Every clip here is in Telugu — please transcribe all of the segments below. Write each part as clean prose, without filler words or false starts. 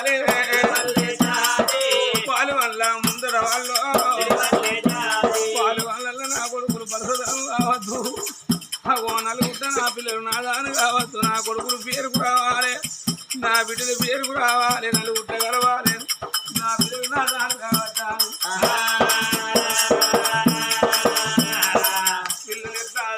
రావాలి పాలు వల్ల ముందర వాళ్ళు పాలు వల్ల నా కొడుకులు పరసదనం కావద్దు నలుగుట్ట నా పిల్లలు నాదాను కావద్దు నా కొడుకులు పేరుకు రావాలి నా బిడ్డలు పేరుకు రావాలి నలుగుట్ట కలవాలి నా పిల్లలు నాదాను కావద్దా పిల్లలు ఎట్లా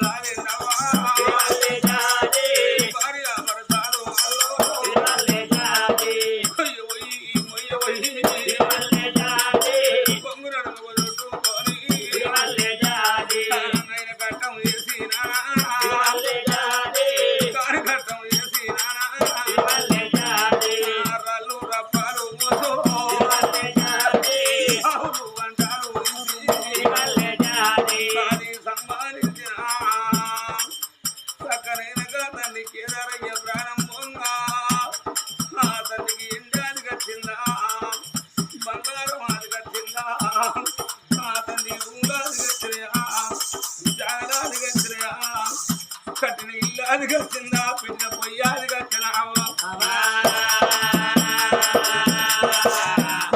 కట్టిన ఇల్లు అది కట్టిందా పిన్న పొయ్యి అది కట్టినావా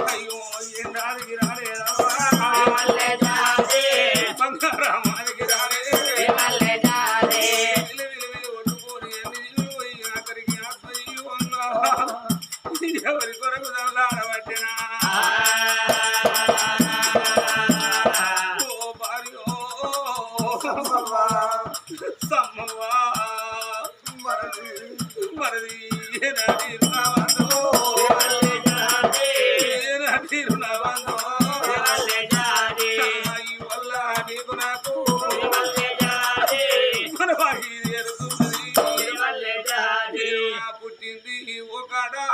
అయ్యో ఏం రాదికి రాలేదా బంగారం అదికి రాలేదు కొట్టుకొని అక్కడికి ఎవరి కొరకు దల్లాడబట్టినా మరది వల్ల నీకు నాకు పుట్టింది ఒకడా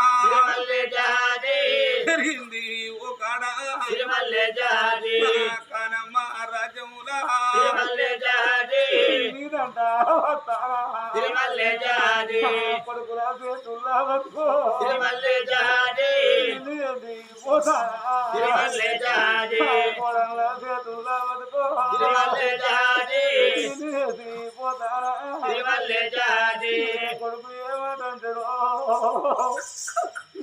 పెరిగింది ఒకడా కనమ్మ రాజములా కొడుకులా చేతుల్లా బతుకో కోడలా చేతుల్లా బతుకో కొడుకు ఏమంటాడు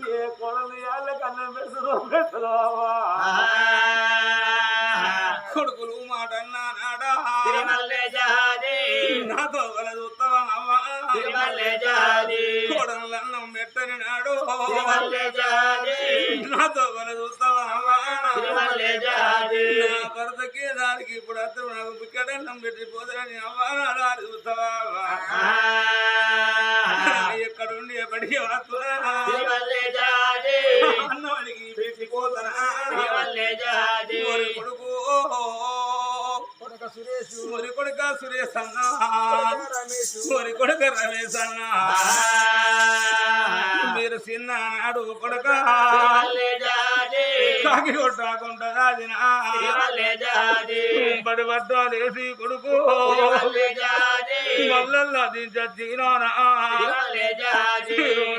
ఏ కొడలు వాళ్ళ కన్నం పెడుతుందో కొడుకులు మాట అన్నాడా నాతో కలదు ఉత్తమమ్మా కోడలన్నం పెట్టని నాడు నాతో కలదు ఉత్తమమ్మా నా భర్తకి దానికి ఇప్పుడు అతను నాకు బిక్కడన్నం పెట్టిపోతానని అమ్మా నాడు ఉత్తమా ఎక్కడుండి ఎప్పటికీ అన్నవాడికి పెట్టిపోతానా కొడుకు ఒరి కొడుక సురేష్ అన్న ఒరి కొడుక రమేష్ అన్న మీరు చిన్న నాడు కొడుక కాకి కొట్టకుండా రాజినా బడి పట్టాలేసి కొడుకు మల్లల్లా దించీనా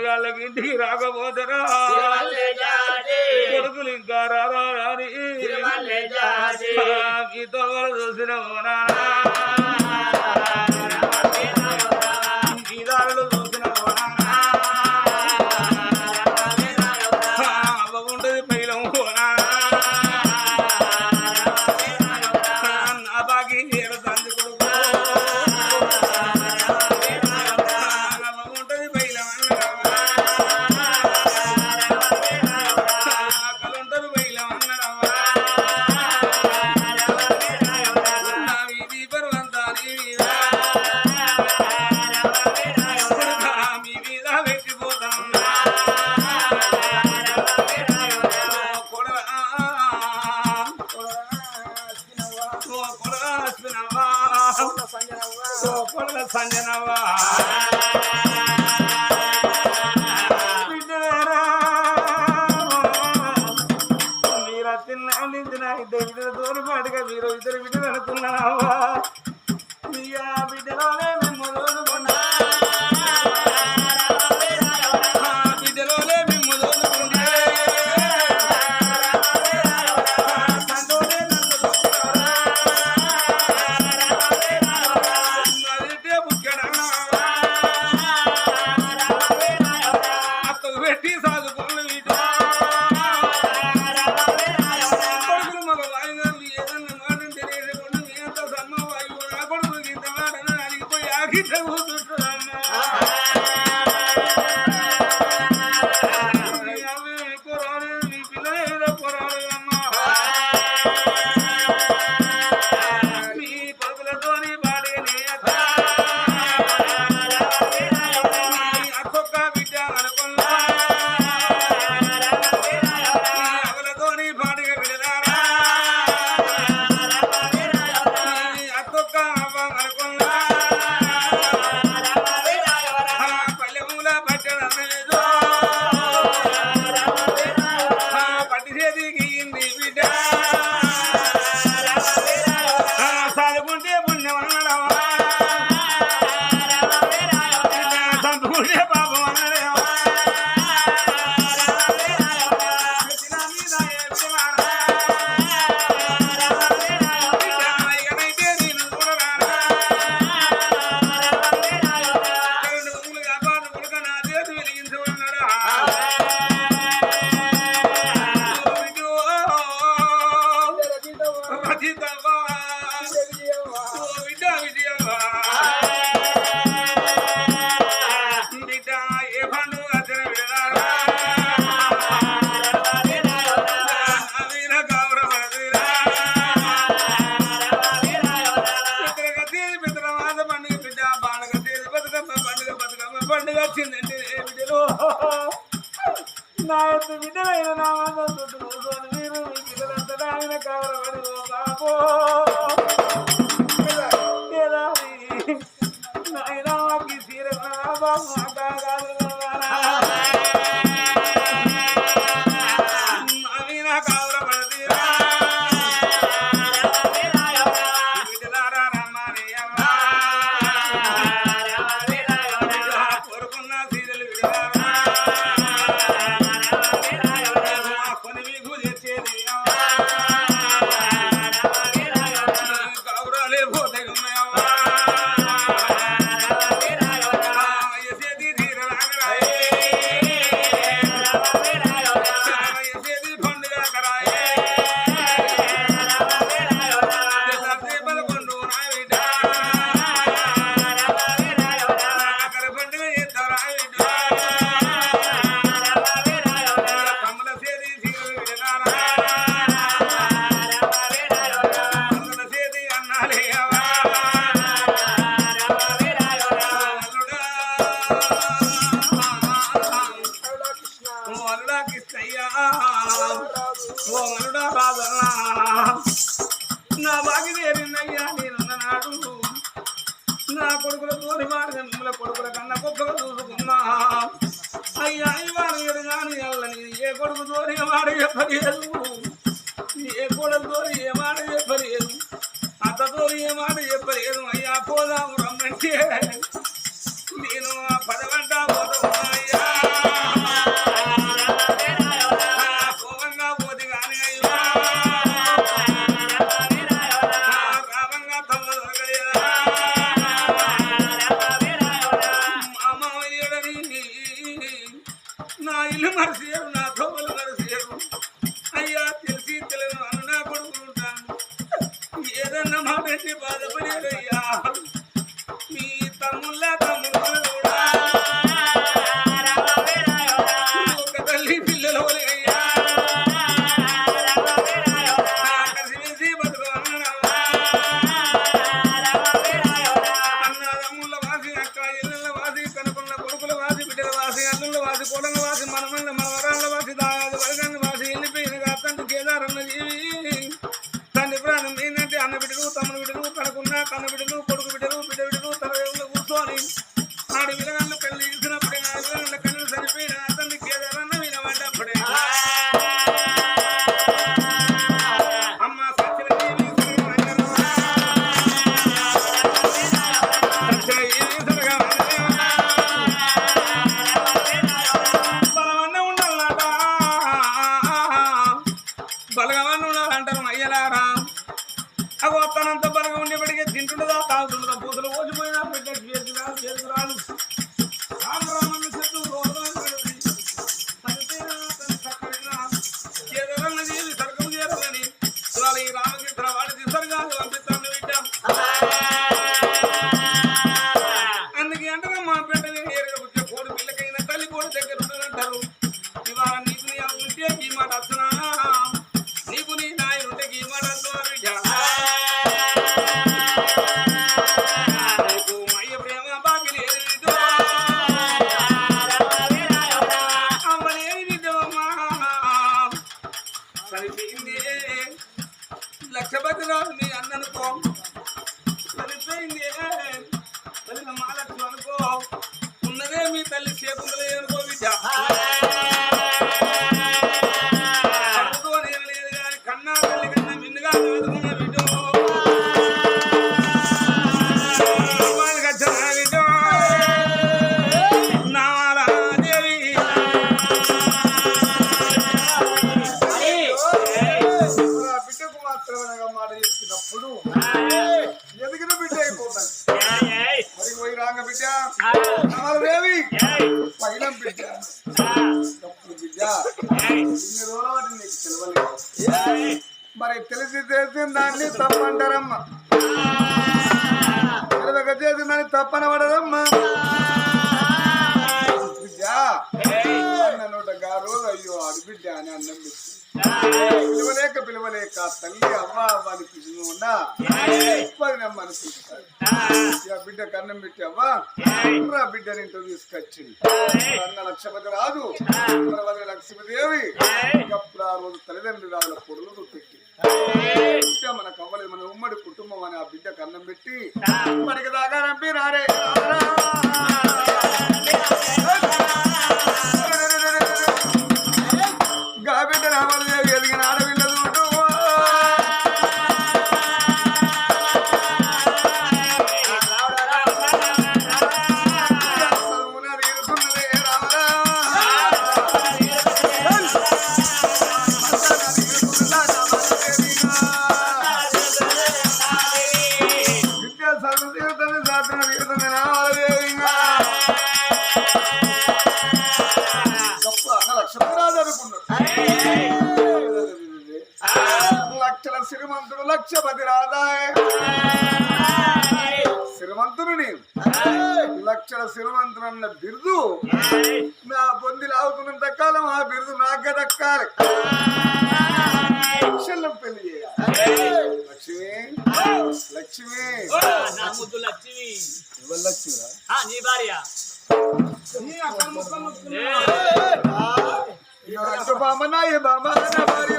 వాళ్ళకి ఇంటికి రాకపోతారా కొడుకులు ఇంకా రారా అని గీతో చూసిన గీతాలు చూసిన అవ్వకుంటది పైలం నా బాకి తండ్రి కొడుకు అవ్వకుంటది పైలం అక్కలుంటది పైలం అన్నడమ్మా వీధి పర్వంతాన్ని మీ మీద పెట్టిపోతాం కొడల సంజనవా మీరు తిన్న ఇద్దరు బిడ్డల తోడు పాటుగా మీరు ఇద్దరు బిడ్డలు అనుకున్నావా బిడ్డలోనే మేము దోదుకున్నా బిడ్డలోనే మేము దోదుకుంటే అక్కకు పెట్టి సాదుకోళ్ళు వీటి బిడ్డలైన నా వద్ద చుట్టూ కూర్చొని మీరు మీ పిల్లలంతా ఆయన కావలబడి బాబో నాయన మాకు తీర బాబు కాదు నా బాగి వేరిందయ్యా నేనున్ననాడు నా కొడుకుల తోని వాడిన మిమ్మల కొడుకుల కన్నా గొప్పగా చూసుకున్నా అయ్యా ఇవాళ కానీ అల్లని ఏ కొడుకు తోని వాడు చెప్పలేదు ఏ కొడుకు తోని ఏ మాట చెప్పలేదు అత్తతో ఏ మాట చెప్పలేదు అయ్యా పోదాము రమ్మంటే నేను ఆ పదవంట పోతా అయ్యా కోపంగా పోతే కానీ అయ్యా రావంగా తమ్మ దొరకలేదా మామయ్యడని నా ఇల్లు మరిసేరు నా తోమలు మరిసేరు అయ్యా తెలిసి తెలియను అన్న నా కొడుకుంటాను ఏదన్నా మాట బాధపడేదయ్యా మీ తమ్ముళ్ళ తమ్ముడు కూడా ఒక తల్లి పిల్లలు అయ్యా కలిసి బతుకన్నాడమ్మా అన్న తమ్ముళ్ళ వాసి అక్క ఇళ్ళ వాసి కనుకున్న కొడుకుల వాసి బిడ్డల వాసి అల్లుళ్ళ వాసి కోడల వాసి మనమల్ల మనవరాళ్ళ వాసి దాయాది వరగంగ వాసి వెళ్ళిపోయిన అత్తంటి కేదారన్న జీవి తండ్రి ప్రాణం ఏంటంటే అన్న బిడ్డలు తమ్ముడు బిడ్డలు కనుకున్న కన్న బిడ్డలు కొడుకు బిడ్డలు బిడ్డ బిడ్డలు తన కూర్చొని ఆడు విలగండ్ల పెళ్లి ఇచ్చినప్పుడే ఆ విలగండ్ల కళ్ళు సరిపోయిన అతన్ని కేదారన్న వినబడ్డప్పుడే అమ్మ సత్యదేవి బలమన్న ఉండాలట బలగమన్న ఉండాలంటారు అయ్యలారా అగో తనంత బలగా ఉండేప్పటికే తింటుండదా తాగుతుండదా పూసలు ఓసిపోయినా బిడ్డ చేతురాలు రామరామన్న చెట్టు చేదరన్న జీవి సర్గం చేయాలని ఇవాళ ఈ రామకృష్ణ వాడి నిసర్గాలు పంపిస్తాను బిడ్డ అందుకే అంటారా మా బిడ్డ వచ్చే కోడి పిల్లకైనా తల్లి కోడి దగ్గర ఉండదంటారు ఇవాళ నీకు నీ ఉంటే ఈ మాట వస్తున్నా నీకు నీ నాయన ఉంటే ఈ మాట వస్తున్నా బిడ్డ అయ్య ప్రేమ బాకి లేదు అమ్మ లేని బిడ్డమ్మా సరిపోయింది లక్ష బతురాలు మీ అన్ననుకో సరిపోయింది సరిగ్గా మా లక్ష్యం అనుకో ఉన్నదే మీ తల్లి చేకుందలే అనుకో బిడ్డ లేదు కానీ కన్నా తల్లి కన్నా మిన్నుగా చదువుకున్న బిడ్డ బిడ్డకు మాత్రమే మాట చెప్పినప్పుడు ఎదిగిన బిడ్డ అయిపోతాను మరి పోయి రాంగ బిడ్డ దేవి పైన బిడ్డ బిడ్డ ఇన్ని రోజులు నీకు తెలియలేదు మరి తెలిసి చేసిన దాన్ని తప్పంటారమ్మా తెలియక చేసిందని తప్పనబడదమ్మా బిడ్డ అన్న నోట గా రోజు అయ్యో వాడు బిడ్డ అని అన్నం పెట్టి పిలవలేక తల్లి అవ్వ అవ్వాలి పిలుచుకున్నా అనిపిస్తాడు బిడ్డ కన్నం పెట్టి అవ్వా బిడ్డని ఇంట్లో తీసుకొచ్చింది అన్న లక్ష్మపతి రాదు లక్ష్మీదేవి అప్పుడు ఆ రోజు తల్లిదండ్రులు రాజుల పొడులు పెట్టి మనకు అవ్వలేదు మన ఉమ్మడి కుటుంబం అని ఆ బిడ్డ కన్నం పెట్టి మనకి దాకా రంపి రారే బిడ్డ రామాదేవి ఎదిగిన ఆడపిల్ల శ్రీమంతుడు లక్షపతి రాధాయ శ్రీమంతుడు నేను లక్షల శ్రీమంతుడు అన్న బిరుదు నా పొందిలు అవుతున్నంత కాలం ఆ బిరుదు నాకే దక్కాలి చెల్లం పెళ్లి చేయాలి లక్ష్మి లక్ష్మి లక్ష్మి లక్ష్మిరా నీ భార్య బామ్మ నాయ బామ్మ నా భార్య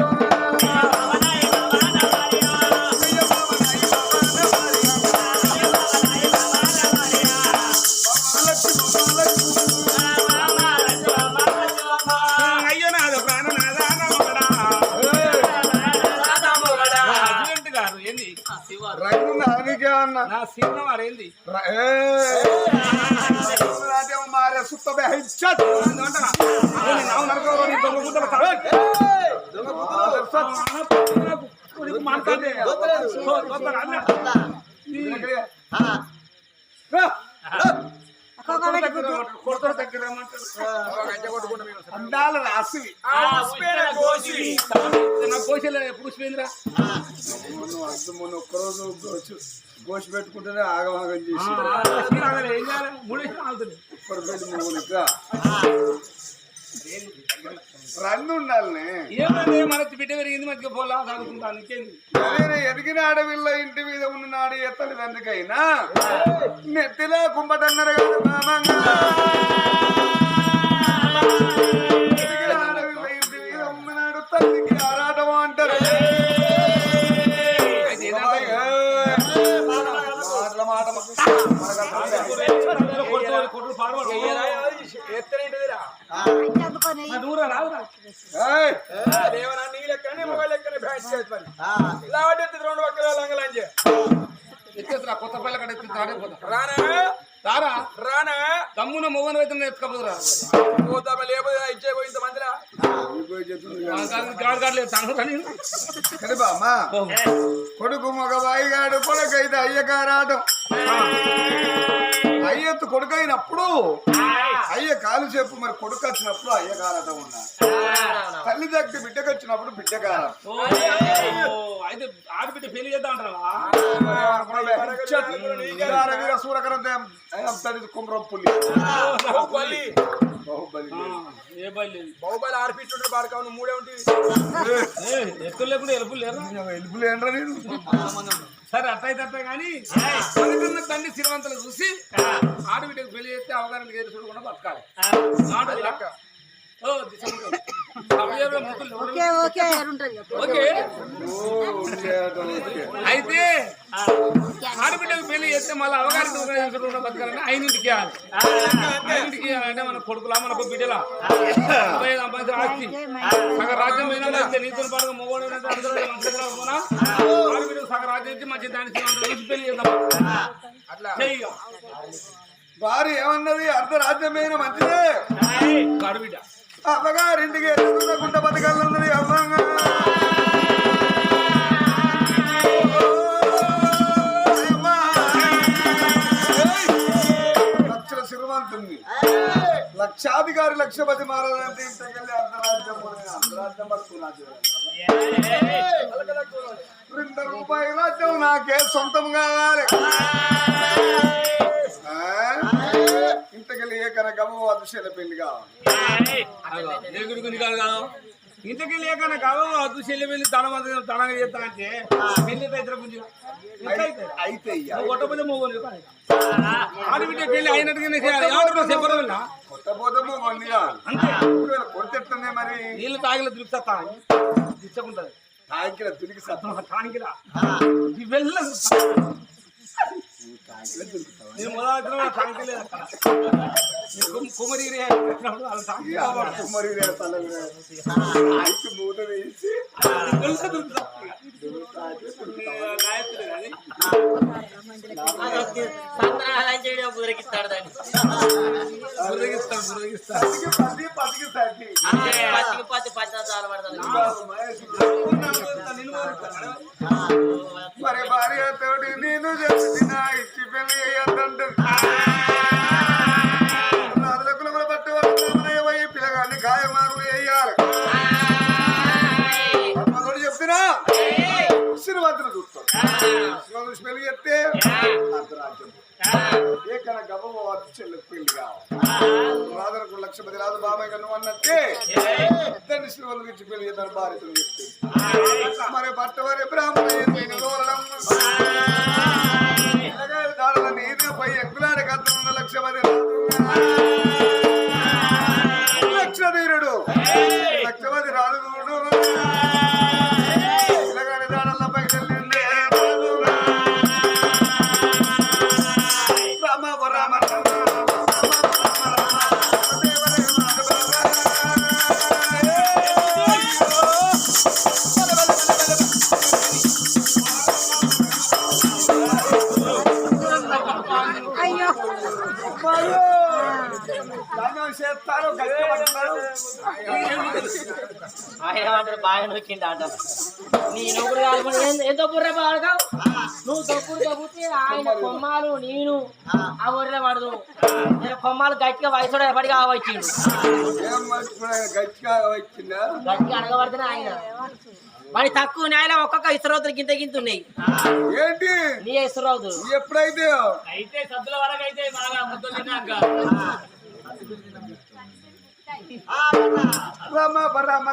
మారే సుత్త అందాల రాసి పుష్పేంద్ర మొన్న ఒక్కరోజు గోషి పెట్టుకుంటేనే ఆగమాగం చేసి రన్ను ఉండాలనే మన బిడ్డ పెరిగింది మధ్య పోలా చదువుకుంటాను ఎదిగిన ఆడవిల్ల ఇంటి మీద ఉన్న నాడు ఎత్తలి తండ్రికైనా నెత్తిలో కుంపటన్నారు కదా మామంగా ఎదిగిన ఆడవిల్ల ఇంటి మీద ఉన్ననాడు తల్లికి ఆరాటం అంటారు కొత్త పల్ల కడ రారా రానా తమ్మున మొగన అయితే ఎత్తుకపోదురా లేకపోతే ఇచ్చే పోయింత మందిరా కొడుకు మగ బాయిగాడు కొడుకైతే అయ్యగారాటం అయ్యెత్తు కొడుకైనప్పుడు అయ్య కాలు చెప్పు మరి కొడుకు వచ్చినప్పుడు అయ్యగారాటం ఉన్నా తల్లి దగ్గర బిడ్డకు వచ్చినప్పుడు బిడ్డగారం అయితే ఆడబిడ్డ పెళ్లి చేద్దాం అంటారా సూరకరం కుమ్రం పుల్లి బాహుబలి ఆడిపించుంటారు బాడకావు మూడే ఉంటుంది ఎత్తులు లేకుండా ఎలుపులు లేరు ఎలుపులు ఏంట్రా నేను సరే అట్టయితే అట్ట కానీ తండ్రి శ్రీమంతులు చూసి ఆడబిడ్డకు పెళ్లి చేస్తే అవగాహన ఏది చూడకుండా బతకాలి అయితే ఆడబిడ్డకు పెళ్లి చేస్తే మళ్ళీ అవగాహన బతకాలని ఐదింటికి ఐదింటికి అంటే మన కొడుకులా మనకు బిడ్డలా ఆస్తి సగ రాజ్యం పోయినా నీతో పాటు మొగోడు ఆడబిడ్డకు సగ రాజ్యం ఇచ్చి మంచి దాని చూసి పెళ్లి చేద్దాం అట్లా వారు ఏమన్నది అర్ధరాజ్యమైన మంచిదే ఆడబిడ్డ అమ్మగారింటికి ఎదుగుకుండా బతకాలన్నది అమ్మంగా లక్షల శ్రీమంతుంది లక్షాధికారి లక్షపతి మారాలంటే ఇంతకెళ్ళి అర్ధరాజ్యం బతుకున్నాడు 2 రూపాయల రాజ్యం నాకే సొంతం కావాలి ఇంతకెళ్ళి ఏకన గమో అదృశ్యాల పెళ్లి కావాలి ఇంతకీ లేకన్నా కావు అదు చెల్లి వెళ్ళి తనగా చేస్తా అంటే పెళ్లి ఇద్దరు గురించి అయితే కొట్టపోతే మోగోలు ఆడబిడ్డ పెళ్లి అయినట్టుగానే చెప్పడం కొత్త పోతమో మందిగా అంతే కొడుతుండే మరి నీళ్ళు తాగిల దృప్తా దిచ్చకుంటది తాగిల తులికి సత్తం తానికిరా వెళ్ళ నేను మొదలు తాంకలేదు కుమరి కుమరి మూత వేసి బుదరికిస్తాడు దాన్ని పత్తి మరి భార్య తోటి నేను చెప్పిన ఇచ్చి పెళ్లి అయ్యద్దంటే రాజులకు పట్టు పిల్లగాన్ని గాయమారు వేయాలి అమ్మతోడు చెప్పినా శ్రీవంతులు చూస్తాం శ్రీవంతులు పెళ్లి చెప్తే అర్ధరాజ్యం ఏకన గమో చెల్లి పెళ్లి కావాలి రాజులకు 1,00,000 రాజు బాబాయ్ నువ్వు అన్నట్టే ఇద్దరిని శ్రీవంతులు ఇచ్చి పెళ్లి చేద్దాను భార్యతలు చెప్తే మరి పట్టవారి బ్రాహ్మణ దాడుల నీరుపై ఎక్కులాడి కత్తున్న 1,00,000 లక్షధీరుడు 1,00,000 రాజుడు ఇలాగాని దాడులపై చెల్లిందే రామ రామ ఆయన బాగా నొక్కిండ అంట నీ నొక్కుడు కాదు ఎంతో బుర్ర బాడుగావు నువ్వు తొక్కుడు తగ్గితే ఆయన కొమ్మాలు నేను ఆ ఊరిలో పడదు నేను కొమ్మాలు గట్టిగా వయసుడు ఎప్పటికీ వచ్చిండు గట్టిగా వచ్చిందా గట్టిగా అడగబడితేనే ఆయన వాడి తక్కువ న్యాయంలో ఒక్కొక్క ఇసురవుతులు గింత గింత ఉన్నాయి ఏంటి నీ ఇసురవుతులు ఎప్పుడైతే అయితే సద్దుల వరకు అయితే బాగా ముద్దలు తిన్నాక రామ రామ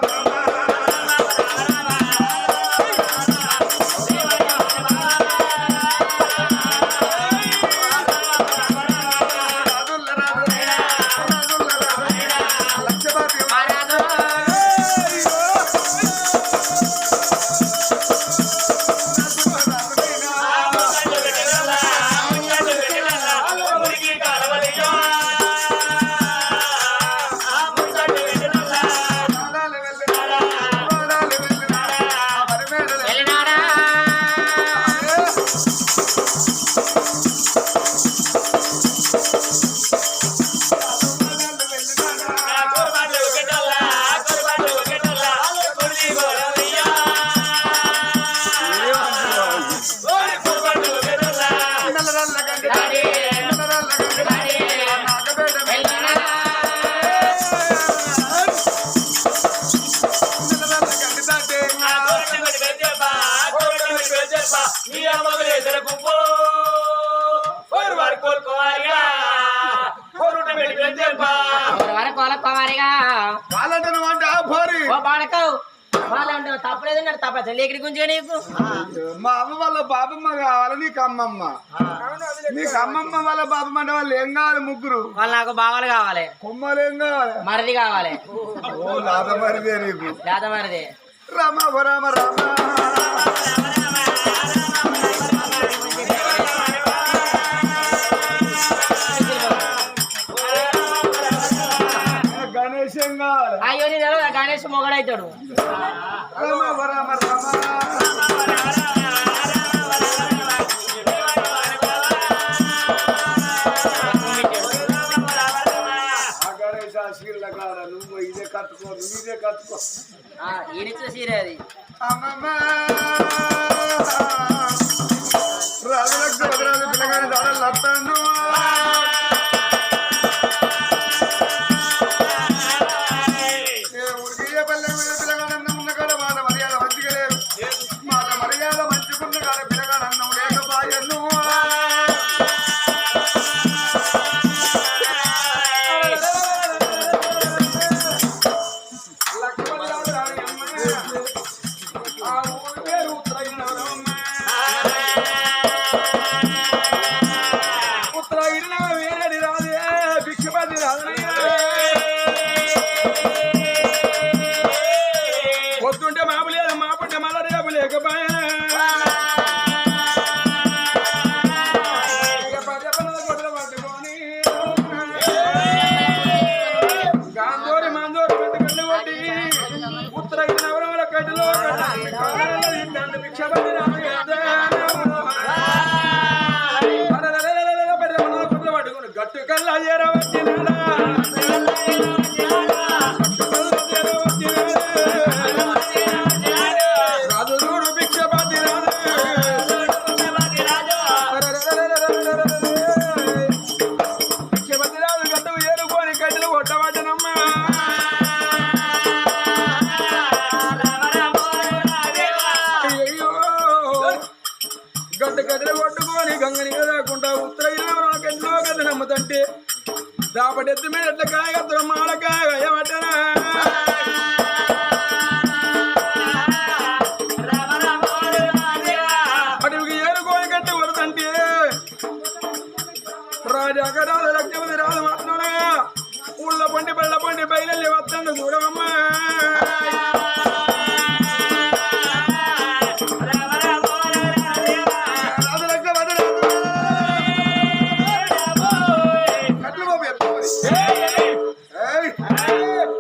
తప్పలేదు తప్పదు ఎక్కడి గురించి నీకు మా అమ్మ వాళ్ళ బాబమ్మ కావాలి నీకు అమ్మమ్మ నీకు అమ్మమ్మ వాళ్ళ బాబమ్మ అంటే వాళ్ళు ఏం కావాలి ముగ్గురు వాళ్ళు నాకు బావలు కావాలి కొమ్మలు ఏం కావాలి మరిది కావాలి ఓ లాద మరిదే నీకు లేద మరిది రామ రామ రామ గణేష్ ఏం కావాలి అయ్యో నీ గణేష్ మొగడైతాడు రామ రామ రామ నువ్వు ఇదే కట్టుకో నువ్వు ఇదే కట్టుకో ఈయనిచ్చిన సీరే అది రాజు పిల్లగాని దాడలు వస్తాను ఉడికి పల్లె మీద పిల్లగాడన్నం ఉన్న కాడ మాట మర్యాద మంచిగా లేదు మాట మర్యాద మంచుకున్న కాడ పిల్లగాడన్నం లేక బాయన్ను లేకపోయా ఇక పదే పనుల గొడ్డలు పట్టుకొని గాంధోరి మందోరి పెట్టుకల్లి కొట్టి ఉత్తర నవరముల కడ్డలో భిక్ష పట్టి పట్టుకుని గట్టు కల్లా చేరవచ్చినాడా రాజు చూడు భిక్ష పట్టి భిక్ష పట్టి రాజు గట్టుకు ఏరుకొని కడ్డలు కొట్టబట్టనమ్మా గడ్డ గడ్డలు కొట్టుకొని గంగని రాకుండా ఉత్తర గడ్డలో గడ్డ నమ్మతంటే దాపటెత్తి మీద ఎట్ల కాయగత్తు మాడకాయ ఏమంటారా అటుకి ఏరుకోని గడ్డ కొడుతంటే రాజాక రాదు లక్ష్మది రాదు మాట్లాడా ఊళ్ళ పండి బళ్ళ పండి బయలు వద్దండి చూడమమ్మా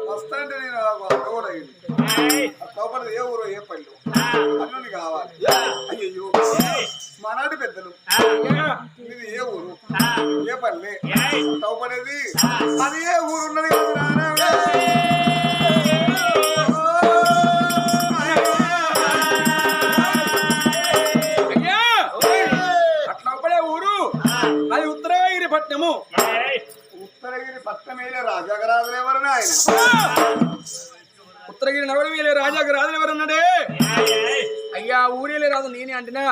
వస్తాంటే నేను లోపల ఏ ఊరో ఏ పళ్ళు అన్నీ కావాలి అయ్యో మనాటి పెద్దలు ఇది ఏ ఊరు ఏ పల్లె తవ్వపడేది అది ఏ ఊరు ఉన్నది అట్లా పడే ఊరు అది ఉత్తరగిరి పట్నము ఉత్తరగిరి పట్టణమేలే రాజాగరాజులు ఎవరన్నా ఆయన ఉత్తరగిరి నగరమేలే రాజాకి రాజులు ఎవరన్నాడే అయ్యా ఊరేలే రాదు నేనే అంటున్నా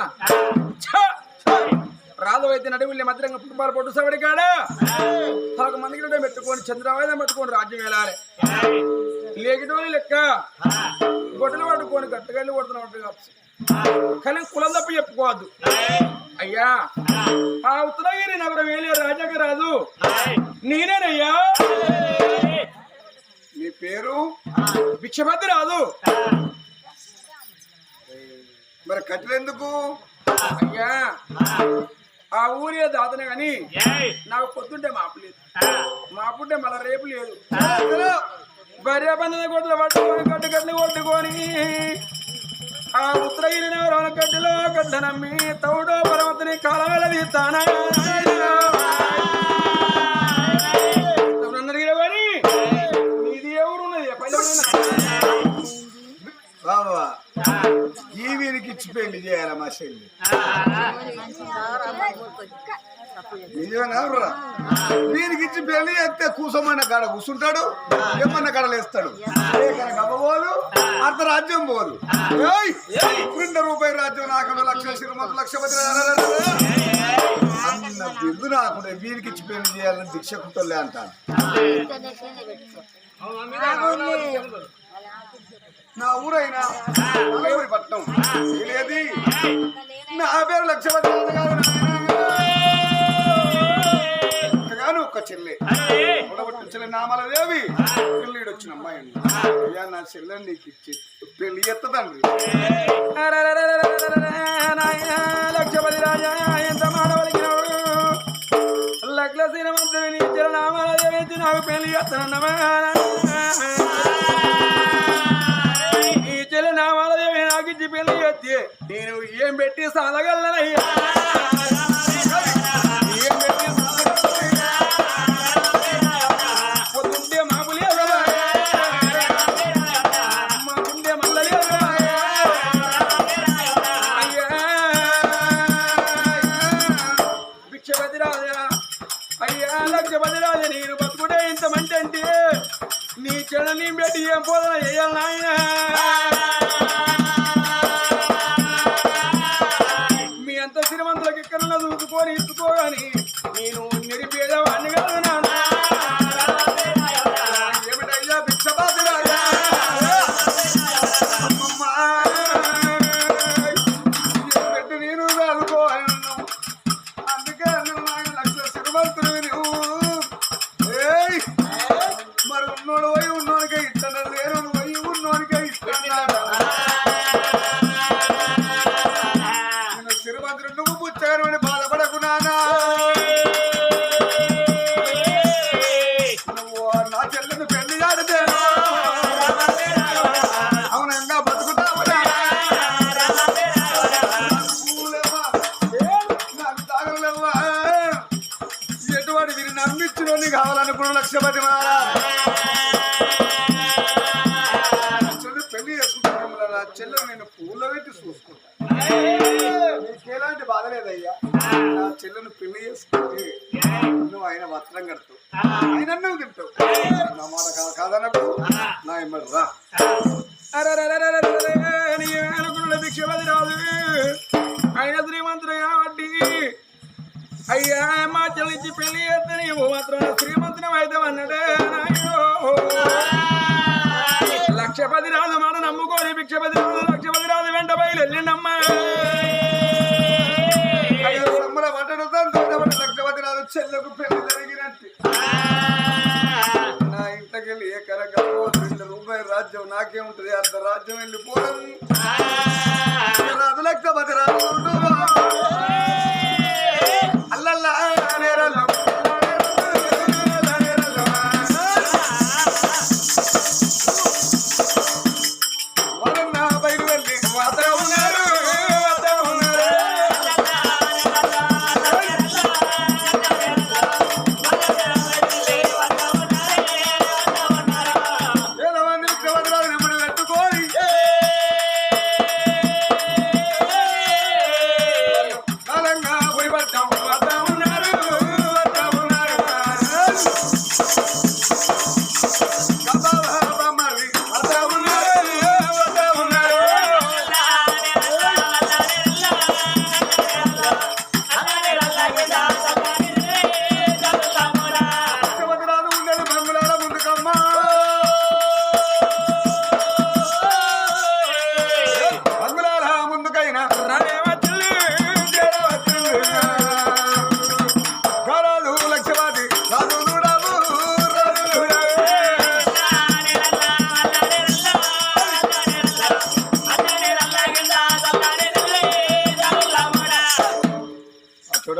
రాదు అయితే నడువులే మధ్యంగా పుట్టుపాలు పొట్టు సవడి కాడా తనకు మందికి పెట్టుకొని చంద్రవాదం పట్టుకొని రాజ్యం వెళ్ళాలి లేకిటోని లెక్క గొడ్డలు పట్టుకొని గట్టగల్లి కొడుతున్నట్టు కానీ కులం తప్ప చెప్పుకోవద్దు అయ్యా ఆ ఉత్తరగిరి నగరం వేలే రాజాకి రాదు నేనేనయ్యా నీ పేరు భిక్షపతి రాదు మరి కట్టెలెందుకు అయ్యా ఆ ఊరే దాతనే గాని నాకు పొద్దుంటే మాపు లేదు మాపుంటే మళ్ళా రేపు లేదు భార్య బంధువుల గొడ్లు పట్టుకొని గడ్డలు కొట్టుకొని ఆ ఉత్తరగిరి నగరం గడ్డలో గడ్డ నమ్మి తౌడో పర్వతని కాలవేళ తీస్తానా నీది ఎవరున్నది బాబా ఈ వీరికి ఇచ్చి పెళ్లి చేయాలా మా చెల్లి నిజంగా వీరికి ఇచ్చి పెళ్లి చేస్తే కూసమన్న కాడ కూర్చుంటాడు ఏమన్న కాడలు వేస్తాడు అవ్వబోదు అర్ధరాజ్యం పోదు 2 రూపాయల రాజ్యం నాకు లక్ష శ్రీమంతులు లక్షపతి అన్న బిందు నాకుండా వీరికి ఇచ్చి పెళ్లి చేయాలని దీక్షకుంటలే అంటాను నా ఊరైనా పట్నం లేది నా పేరు లక్షపతి గాను ఒక్క చెల్లె పొడగొట్టిన చెల్లె నామలదేవి పెళ్ళిడు వచ్చిన అమ్మాయి అయ్యా నా చెల్లెని నీకు ఇచ్చి పెళ్లి ఎత్తదండి లక్షపతి రాజా ఎంత మాడవలిగినాడు లగ్ల శ్రీమంతుని నామలదేవి నాకు పెళ్లి ఎత్తనన్నమా ఈ చెల్లి నామలదేవి నాకు ఇచ్చి పెళ్లి ఎత్తి నేను ఏం పెట్టి సాధగలనయ్యా ఏం పెట్టి పొద్దుంటే మాపు లేదు మాకుంటే మల్ల లేదు అయ్యా భిక్షపతి రాజా అయ్యా లక్షపతి రాజా నేను బతుకుడే ఇంత మంచి అంటే నీ చెల్లని పెట్టి ఏం పోదన చేయాలి నాయన మీ అంత శ్రీమంతులకు ఎక్కడన్నా చూసుకొని ఇచ్చుకోగాని నేను నిరుపేదవాడిని కదా నాన్న ఏమిటయ్యా భిక్షపతి రాజా పెట్టి నేను చదువుకోవాలి అందుకే నాయన లక్ష శ్రీమంతులు మరి ఉన్నోడు పోయి ఉన్నోనికే ఇస్తాను లేను పోయి ఉన్నోనికే ఇస్తాను చెల్లెలు నేను పూల్లో పెట్టి చూసుకుంటా. నీకు ఎలాంటి బాధ లేదయ్యా. నా చెల్లెను పెళ్లి చేసుకుంటే నువ్వు ఆయన వస్త్రం కడతావు, ఆయన నువ్వు తింటావు. నా మాట కాదన్నప్పుడు నా ఎమ్మడి రా. భిక్షపతి రాదు ఆయన శ్రీమంతుడు కాబట్టి అయ్యా మా చెల్లించి పెళ్లి చేస్తే నీవు మాత్రం శ్రీమంతుని అయితే అన్నడే లక్షపతి రాదు మాట నమ్ముకోని భిక్షపతి రాదు లక్షపతి రాదు వెంట బయలుదేరిండమ్మా. సమ్మల పట్టడు లక్షపతి రాదు చెల్లెకు పెళ్లి జరిగినట్టు నా ఇంటికెళ్ళి ఏ కరగా రూపాయల రాజ్యం నాకేముంటది, అర్ధ రాజ్యం వెళ్ళిపోవడం రాదు లక్షపతి రాదు అల్లల్లా బయట వెళ్ళి మాత్రం ఉన్నారు.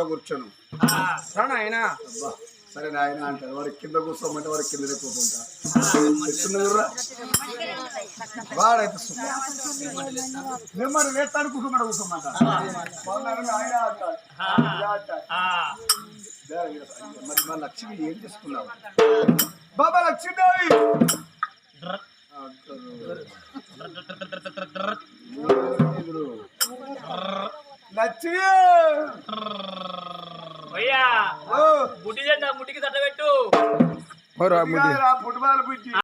కూర్చోను ఆయన సరే నాయన అంటారు. వాడి కింద కూర్చోమంటే వాడి కింద కూర్చుంటా వాడైతే మిమ్మల్ని వేస్తాను కూర్చోమంట కూర్చోమంట ఆయన మరి మా లక్ష్మి ఏం చేసుకున్నావు బాబా లక్ష్మీదేవి లక్ష్మి ముట్టికి తట్ట పెట్టు ఫుట్బాల్ బుద్ధి